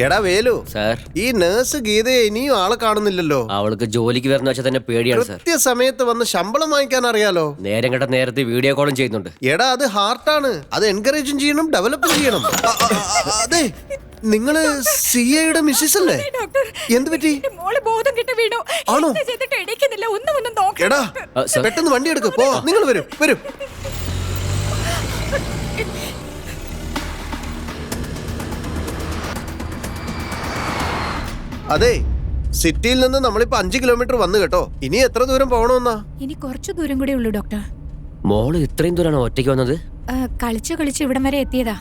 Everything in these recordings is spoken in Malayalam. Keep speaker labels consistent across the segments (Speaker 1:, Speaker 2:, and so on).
Speaker 1: എടാ വേലു
Speaker 2: സാർ,
Speaker 1: ഈ നേഴ്സ് ഗീതയെ ഇനിയും ആളെ കാണുന്നില്ലല്ലോ.
Speaker 2: അവൾക്ക് ജോലിക്ക് വരുന്ന വെച്ചാൽ തന്നെ പേടിയാണ് സാർ.
Speaker 1: കൃത്യസമയത്ത് വന്ന് ശമ്പളം വാങ്ങിക്കാൻ അറിയാലോ.
Speaker 2: നേരം കേട്ട നേരത്തെ വീഡിയോ കോളും ചെയ്യുന്നുണ്ട്.
Speaker 1: എടാ അത് ഹാർട്ടാണ്, അത് എൻകറേജും ചെയ്യണം, ഡെവലപ്പ് ചെയ്യണം. അതെ, നിങ്ങള് സിഐയുടെ മിസ്സിസ് അല്ലേ? എന്ത് പറ്റി? ആണോ? എടാ പെട്ടെന്ന് വണ്ടി എടുക്ക്, പോ. നിങ്ങൾ വരൂ വരൂ. അതെ, സിറ്റിയിൽ നിന്ന് നമ്മളിപ്പോ 5 കിലോമീറ്റർ വന്നു കേട്ടോ. ഇനി എത്ര ദൂരം പോകണമെന്നാ?
Speaker 3: ഇനി കുറച്ചു ദൂരം കൂടെ ഉള്ളൂ ഡോക്ടർ.
Speaker 2: മോള് ഇത്രയും ദൂരമാണോ ഒറ്റയ്ക്ക് വന്നത്?
Speaker 3: കളിച്ച് ഇവിടം വരെ എത്തിയതാ.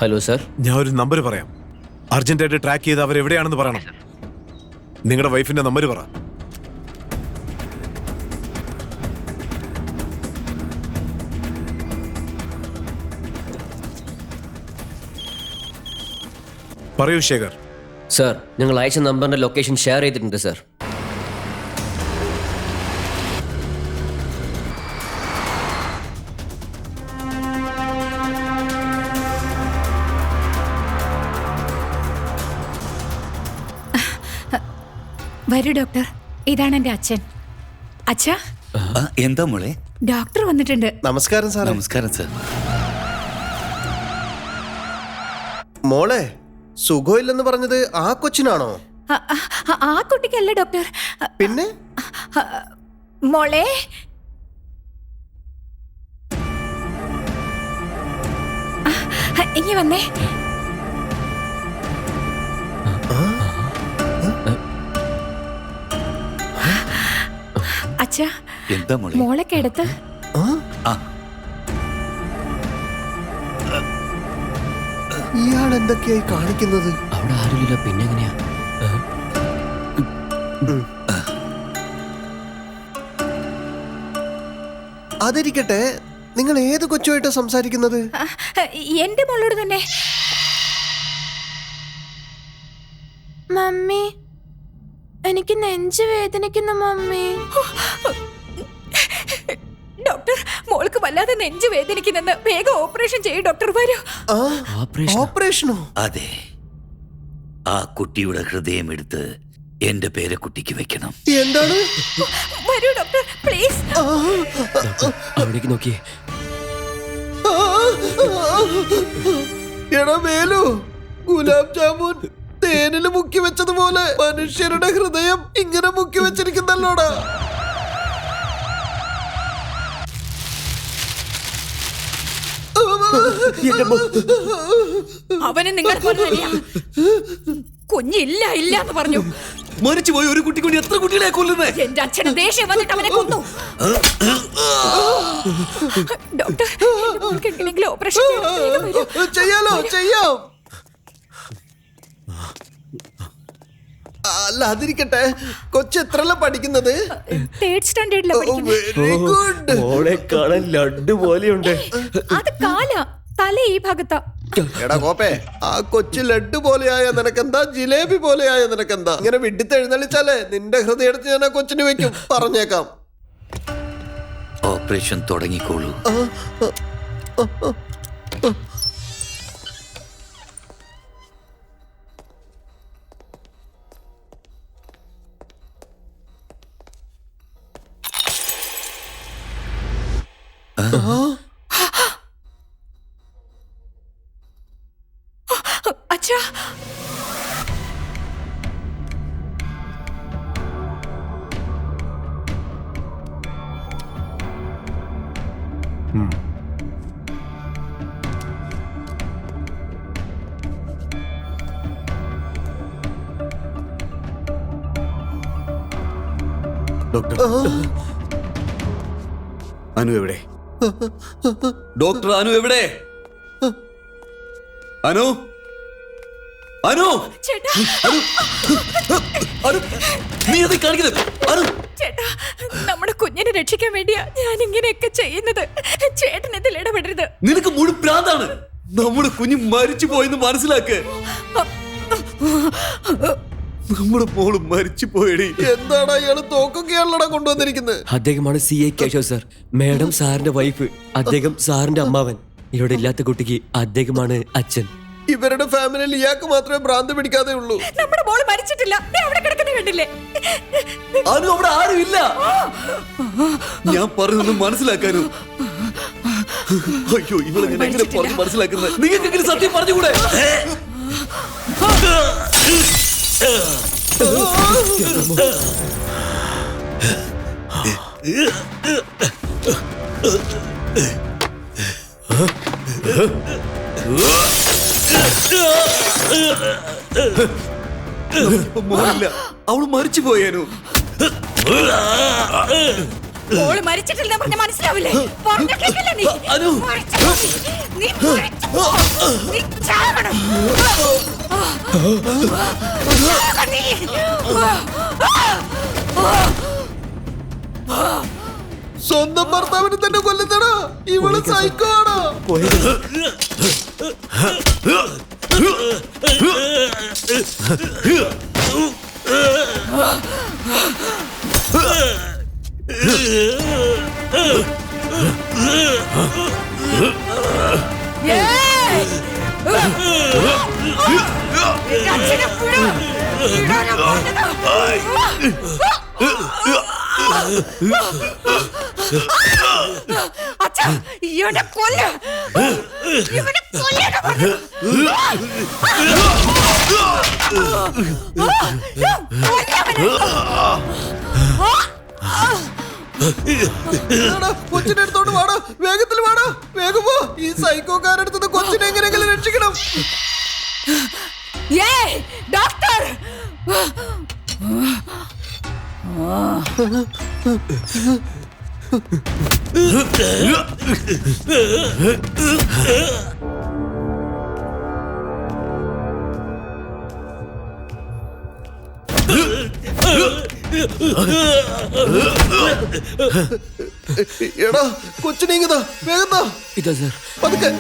Speaker 2: ഹലോ സാർ,
Speaker 4: ഞാൻ ഒരു നമ്പർ പറയാം. അർജന്റായിട്ട് ട്രാക്ക് ചെയ്ത് അവരെവിടെയാണെന്ന് പറയണം. നിങ്ങളുടെ വൈഫിന്റെ നമ്പർ പറ. പറയൂ ശേഖർ.
Speaker 2: സാർ, ഞങ്ങൾ അയച്ച നമ്പറിന്റെ ലൊക്കേഷൻ ഷെയർ ചെയ്തിട്ടുണ്ട് സാർ.
Speaker 3: വരൂ ഡോക്ടർ, ഇതാണ് എന്റെ അച്ഛൻ. അച്ഛാ,
Speaker 5: എന്താ മോളെ?
Speaker 3: ഡോക്ടർ വന്നിട്ടുണ്ട്.
Speaker 1: നമസ്കാരം സാർ.
Speaker 5: നമസ്കാരം സാർ.
Speaker 1: മോളെ, സുഖമില്ലെന്ന് പറഞ്ഞത് ആ കൊച്ചിനാണോ?
Speaker 3: ആ കുട്ടിക്കല്ല ഡോക്ടർ.
Speaker 1: പിന്നെ
Speaker 3: മോളെ, ഇങ്ങി വന്നേ. അച്ഛാ,
Speaker 5: എന്താ മോളെ?
Speaker 3: മോളെ കിടത്ത്.
Speaker 1: ഇയാൾ എന്തൊക്കെയായി കാണിക്കുന്നത്?
Speaker 2: അവിടെ ആരുമില്ല, പിന്നെ എങ്ങനെയാ?
Speaker 1: അതിരിക്കട്ടെ, നിങ്ങൾ ഏത് കൊച്ചുമായിട്ടാ സംസാരിക്കുന്നത്?
Speaker 3: എന്റെ മോളോട് തന്നെ.
Speaker 6: മമ്മി, എനിക്ക് നെഞ്ച് വേദനിക്കുന്നു മമ്മി.
Speaker 3: ഡോക്ടർ, മോൾക്ക് വല്ലാതെ നെഞ്ചു വേദനിക്കുന്നെന്ന്. വേഗം ഓപ്പറേഷൻ ചെയ്യും ഡോക്ടർ. വരൂ.
Speaker 1: ഓപ്പറേഷനോ?
Speaker 5: അതെ, ആ കുട്ടിയുടെ ഹൃദയം എടുത്ത് എന്റെ പേരക്കുട്ടിക്ക് വെക്കണം.
Speaker 1: എന്താണ്?
Speaker 3: വരൂ ഡോക്ടർ, പ്ലീസ്.
Speaker 2: അവിടേക്ക് നോക്കിയേ.
Speaker 1: എടാ വേലു, ഗുലാബ് ജാമുൻ തേനില് മുക്കി വെച്ചതുപോലെ മനുഷ്യരുടെ ഹൃദയം ഇങ്ങനെ മുക്കി വെച്ചിരിക്കുന്നല്ലോടാ.
Speaker 3: അവന് നിങ്ങൾ കുഞ്ഞില്ല ഇല്ല എന്ന് പറഞ്ഞു.
Speaker 5: മരിച്ചുപോയ ഒരു കുട്ടി കൊണ്ട് എത്ര കുട്ടികളെ കൊല്ലുന്നേ?
Speaker 3: എന്റെ അച്ഛന് ദേഷ്യം വന്നിട്ട് അവനെ കൊന്നു. ഡോക്ടർ, എങ്ങനെയെങ്കിലും ഓപ്പറേഷൻ
Speaker 1: ചെയ്യാലോ? ചെയ്യാം. അല്ല, അതിരിക്കട്ടെ, കൊച്ചെത്രല്ല പഠിക്കുന്നത്?
Speaker 3: 3rd സ്റ്റാൻഡേർഡിലാ പഠിക്കുന്നത്.
Speaker 1: Very good.
Speaker 2: മോളെ കാണാൻ ലഡ്ഡു പോലെയുണ്ട്.
Speaker 3: അത് കാല, തല ഈ ഭാഗത്താ.
Speaker 1: എടാ കോപ്പേ, ആ കൊച്ചു ലഡ്ഡു പോലെയായ നിനക്കെന്താ, ജിലേബി പോലെയായ നിനക്കെന്താ? ഇങ്ങനെ വിഡിത്തെഴുന്നള്ളിച്ചാലേ നിന്റെ ഹൃദയം എടുത്ത് ഞാൻ ആ കൊച്ചിന് വെക്കും, പറഞ്ഞേക്കാം.
Speaker 5: ഓപ്പറേഷൻ തുടങ്ങിക്കോളൂ.
Speaker 3: അച്ഛാ,
Speaker 4: ഡോക്ടർ, അനു എവിടെ?
Speaker 5: ഡോക്ടർ അനു എവിടെ? അനു, അനു,
Speaker 3: ചേട്ടാ,
Speaker 5: അനു, നീ അത് കാണിക്കുന്നത്? അനു,
Speaker 3: ചേട്ടാ, നമ്മുടെ കുഞ്ഞിനെ രക്ഷിക്കാൻ വേണ്ടിയാ ഞാൻ ഇങ്ങനെയൊക്കെ ചെയ്യുന്നത്. ചേട്ടൻ ഇതിൽ ഇടപെടരുത്.
Speaker 5: നിനക്ക് മുഴു പ്രാന്താണ്. നമ്മുടെ കുഞ്ഞ് മരിച്ചു പോയെന്ന് മനസ്സിലാക്ക്. നമ്മുടെ മോള് മരിച്ചു പോയടി.
Speaker 1: എന്താണ് അയാള് തോക്കൊക്കെയാണല്ലോടാ കൊണ്ടുവന്നിരിക്കുന്നത്?
Speaker 2: അദ്ദേഹമാണ് CA കേശവ് സാർ. മേഡം സാറിന്റെ വൈഫ്, അദ്ദേഹം സാറിന്റെ അമ്മാവൻ. ഇവിടെ ഇല്ലാത്ത കുട്ടിക്ക് അദ്ദേഹമാണ് അച്ഛൻ.
Speaker 1: ഇവരുടെ ഫാമിലിയിൽ ഇയാൾക്ക് മാത്രമേ ഭ്രാന്ത് പിടിക്കാതെ ഉള്ളൂ.
Speaker 3: നമ്മുടെ മോള് മരിച്ചിട്ടില്ല. ദേ അവിടെ കിടക്കുന്നത് കണ്ടില്ലേ?
Speaker 5: അനു അവിടെ ആരും ഇല്ല. ഞാൻ പറയുന്നത് മനസ്സിലാക്കാനു. അയ്യോ, ഇവളെ ഞാൻ എങ്ങനെ പറഞ്ഞു മനസ്സിലാക്കുന്നത്? നിങ്ങൾക്ക് എങ്ങനെ സത്യം പറഞ്ഞുകൂടെ? മോളില്ല, അവള് മരിച്ചു പോയേനു.
Speaker 3: മോള് മരിച്ചിട്ടില്ല പറഞ്ഞ മനസ്സിലാവില്ലേ? പറഞ്ഞ കേട്ടില്ല നീ?
Speaker 5: അനു.
Speaker 3: മരിച്ചുപോയി. നീ മരിച്ചുപോയി. നീ ചാകണം. ചാകണം നീ.
Speaker 1: സ്വന്തം ഭർത്താവിനെ തന്നെ കൊല്ലുന്നടാ. ഇവള് സൈക്കോ ആണോ?
Speaker 3: ഏയ്! നിന്റെ അച്ഛനെ വിട്. വിടാനാ പറഞ്ഞത്. അച്ഛാ, ഇവനെ കൊല്ല്. ഇവനെ കൊല്ലാനാ പറഞ്ഞത്.
Speaker 1: കൊച്ചിനെ എടുത്തോണ്ട് വാടാ, വേഗത്തിൽ വാടാ, വേഗം പോ. ഈ സൈക്കോക്കാരടുത്തത് കൊച്ചിനെ എങ്ങനെയെങ്കിലും രക്ഷിക്കണം.
Speaker 3: ഏയ്, ഡോക്ടർ!
Speaker 1: എടാ, കൊച്ചിനെ ഇങ്ങതാ, വേഗം താ.
Speaker 2: ഇതാ സാർ.
Speaker 1: പതുക്കെ.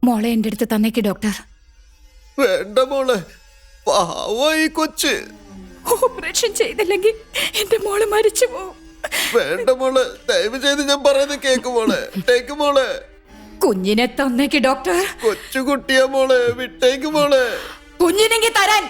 Speaker 3: മോളെ എന്റെ അടുത്ത് തന്നേക്ക് ഡോക്ടർ.
Speaker 1: വേണ്ട മോളെ, പാവ ഈ കൊച്ച്.
Speaker 3: ഓപ്പറേഷൻ ചെയ്തില്ലെങ്കിൽ എന്റെ മോള് മരിച്ചു പോവും.
Speaker 1: വേണ്ട മോളെ, ദയവ് ചെയ്ത് ഞാൻ പറയുന്നത് കേക്ക് മോളെ. ടേക്ക് മോളെ.
Speaker 3: കുഞ്ഞിനെ തന്നേക്ക് ഡോക്ടർ.
Speaker 1: കൊച്ചു കുട്ടിയാ മോളെ, വിട്ടേക്ക് മോളെ.
Speaker 3: കുഞ്ഞിനെങ്കിൽ തരാൻ.